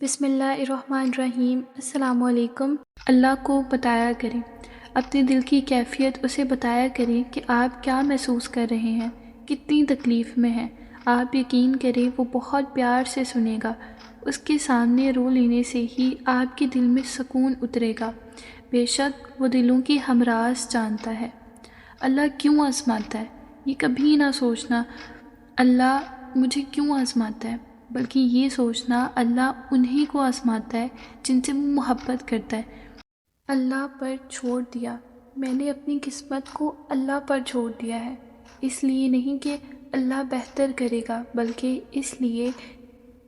بسم اللہ الرحمن الرحیم۔ السلام علیکم۔ اللہ کو بتایا کریں، اپنے دل کی کیفیت اسے بتایا کریں کہ آپ کیا محسوس کر رہے ہیں، کتنی تکلیف میں ہیں۔ آپ یقین کریں وہ بہت پیار سے سنے گا۔ اس کے سامنے رو لینے سے ہی آپ کے دل میں سکون اترے گا۔ بے شک وہ دلوں کی ہمراز جانتا ہے۔ اللہ کیوں آزماتا ہے، یہ کبھی نہ سوچنا اللہ مجھے کیوں آزماتا ہے، بلکہ یہ سوچنا اللہ انہی کو آزماتا ہے جن سے وہ محبت کرتا ہے۔ اللہ پر چھوڑ دیا، میں نے اپنی قسمت کو اللہ پر چھوڑ دیا ہے، اس لیے نہیں کہ اللہ بہتر کرے گا، بلکہ اس لیے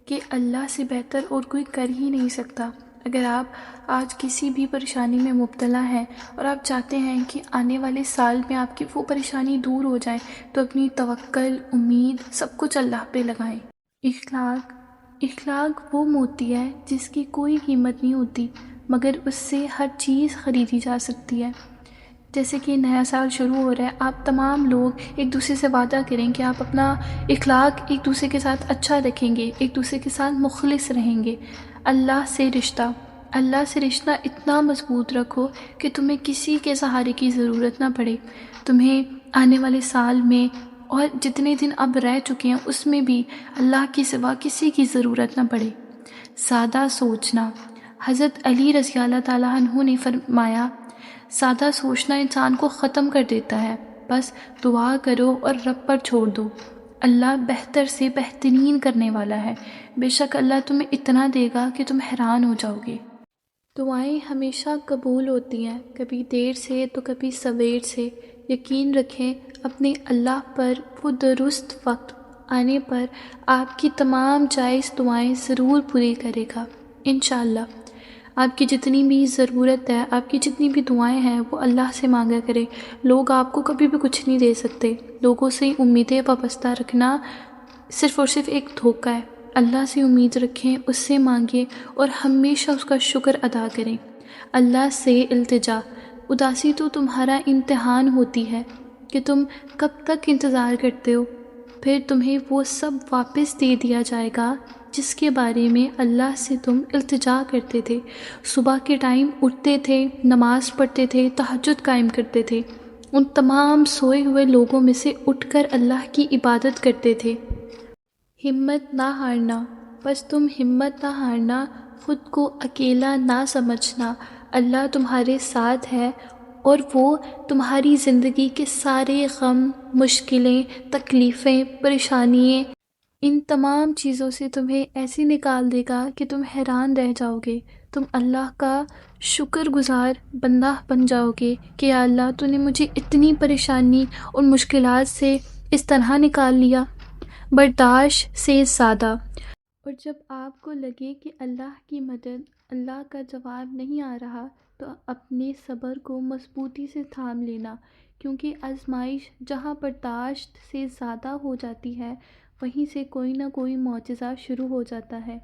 کہ اللہ سے بہتر اور کوئی کر ہی نہیں سکتا۔ اگر آپ آج کسی بھی پریشانی میں مبتلا ہیں اور آپ چاہتے ہیں کہ آنے والے سال میں آپ کی وہ پریشانی دور ہو جائے، تو اپنی توکل، امید سب کچھ اللہ پہ لگائیں۔ اخلاق وہ موتی ہے جس کی کوئی قیمت نہیں ہوتی، مگر اس سے ہر چیز خریدی جا سکتی ہے۔ جیسے کہ نیا سال شروع ہو رہا ہے، آپ تمام لوگ ایک دوسرے سے وعدہ کریں کہ آپ اپنا اخلاق ایک دوسرے کے ساتھ اچھا رکھیں گے، ایک دوسرے کے ساتھ مخلص رہیں گے۔ اللہ سے رشتہ اتنا مضبوط رکھو کہ تمہیں کسی کے سہارے کی ضرورت نہ پڑے، تمہیں آنے والے سال میں اور جتنے دن اب رہ چکے ہیں اس میں بھی اللہ کے سوا کسی کی ضرورت نہ پڑے۔ سادہ سوچنا، حضرت علی رضی اللہ تعالیٰ عنہ نے فرمایا، سادہ سوچنا انسان کو ختم کر دیتا ہے، بس دعا کرو اور رب پر چھوڑ دو، اللہ بہتر سے بہترین کرنے والا ہے۔ بے شک اللہ تمہیں اتنا دے گا کہ تم حیران ہو جاؤ گے۔ دعائیں ہمیشہ قبول ہوتی ہیں، کبھی دیر سے تو کبھی سویر سے۔ یقین رکھیں اپنے اللہ پر، وہ درست وقت آنے پر آپ کی تمام جائز دعائیں ضرور پوری کرے گا انشاءاللہ۔ آپ کی جتنی بھی ضرورت ہے، آپ کی جتنی بھی دعائیں ہیں، وہ اللہ سے مانگا کرے۔ لوگ آپ کو کبھی بھی کچھ نہیں دے سکتے۔ لوگوں سے امیدیں وابستہ رکھنا صرف اور صرف ایک دھوکہ ہے۔ اللہ سے امید رکھیں، اس سے مانگیں اور ہمیشہ اس کا شکر ادا کریں۔ اللہ سے التجا، اداسی تو تمہارا امتحان ہوتی ہے کہ تم کب تک انتظار کرتے ہو، پھر تمہیں وہ سب واپس دے دیا جائے گا جس کے بارے میں اللہ سے تم التجا کرتے تھے۔ صبح کے ٹائم اٹھتے تھے، نماز پڑھتے تھے، تہجد قائم کرتے تھے، ان تمام سوئے ہوئے لوگوں میں سے اٹھ کر اللہ کی عبادت کرتے تھے۔ ہمت نہ ہارنا، بس تم ہمت نہ ہارنا، خود کو اکیلا نہ سمجھنا، اللہ تمہارے ساتھ ہے اور وہ تمہاری زندگی کے سارے غم، مشکلیں، تکلیفیں، پریشانییں، ان تمام چیزوں سے تمہیں ایسے نکال دے گا کہ تم حیران رہ جاؤ گے۔ تم اللہ کا شکر گزار بندہ بن جاؤ گے کہ یا اللہ تو نے مجھے اتنی پریشانی اور مشکلات سے اس طرح نکال لیا۔ برداشت سے زیادہ، اور جب آپ کو لگے کہ اللہ کی مدد، اللہ کا جواب نہیں آ رہا، تو اپنے صبر کو مضبوطی سے تھام لینا، کیونکہ آزمائش جہاں برداشت سے زیادہ ہو جاتی ہے، وہیں سے کوئی نہ کوئی معجزہ شروع ہو جاتا ہے،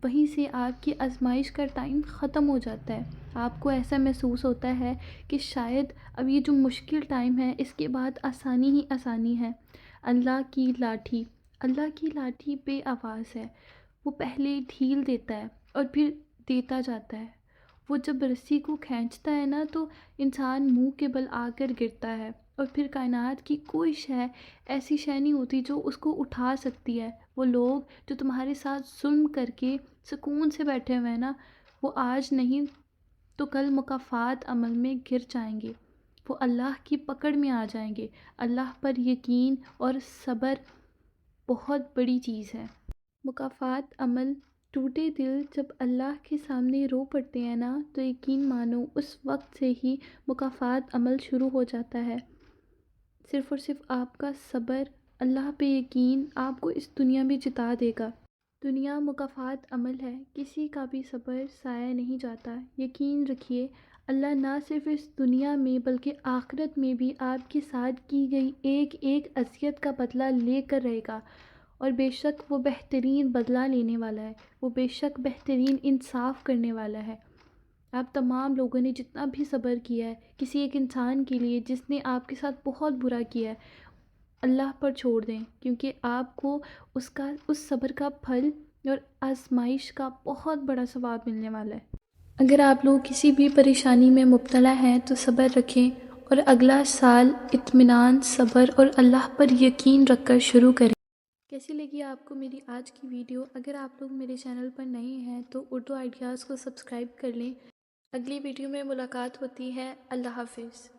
وہیں سے آپ کی آزمائش کا ٹائم ختم ہو جاتا ہے۔ آپ کو ایسا محسوس ہوتا ہے کہ شاید اب یہ جو مشکل ٹائم ہے اس کے بعد آسانی ہی آسانی ہے۔ اللہ کی لاٹھی بے آواز ہے، وہ پہلے ڈھیل دیتا ہے اور پھر دیتا جاتا ہے۔ وہ جب رسی کو کھینچتا ہے نا تو انسان منہ کے بل آ کر گرتا ہے، اور پھر کائنات کی کوئی ایسی شے نہیں ہوتی جو اس کو اٹھا سکتی ہے۔ وہ لوگ جو تمہارے ساتھ ظلم کر کے سکون سے بیٹھے ہوئے ہیں نا، وہ آج نہیں تو کل مکافات عمل میں گر جائیں گے، وہ اللہ کی پکڑ میں آ جائیں گے۔ اللہ پر یقین اور صبر بہت بڑی چیز ہے۔ مکافات عمل، ٹوٹے دل جب اللہ کے سامنے رو پڑتے ہیں نا، تو یقین مانو اس وقت سے ہی مکافات عمل شروع ہو جاتا ہے۔ صرف اور صرف آپ کا صبر، اللہ پہ یقین آپ کو اس دنیا میں جتا دے گا۔ دنیا مکافات عمل ہے، کسی کا بھی صبر ضائع نہیں جاتا۔ یقین رکھیے اللہ نہ صرف اس دنیا میں بلکہ آخرت میں بھی آپ کے ساتھ کی گئی ایک ایک اذیت کا بدلہ لے کر رہے گا، اور بے شک وہ بہترین بدلہ لینے والا ہے، وہ بے شک بہترین انصاف کرنے والا ہے۔ آپ تمام لوگوں نے جتنا بھی صبر کیا ہے کسی ایک انسان کے لیے جس نے آپ کے ساتھ بہت برا کیا ہے، اللہ پر چھوڑ دیں، کیونکہ آپ کو اس صبر کا پھل اور آزمائش کا بہت بڑا ثواب ملنے والا ہے۔ اگر آپ لوگ کسی بھی پریشانی میں مبتلا ہیں تو صبر رکھیں اور اگلا سال اطمینان، صبر اور اللہ پر یقین رکھ کر شروع کریں۔ کیسی لگی آپ کو میری آج کی ویڈیو؟ اگر آپ لوگ میرے چینل پر نئے ہیں تو اردو آئیڈیاز کو سبسکرائب کر لیں۔ اگلی ویڈیو میں ملاقات ہوتی ہے۔ اللہ حافظ۔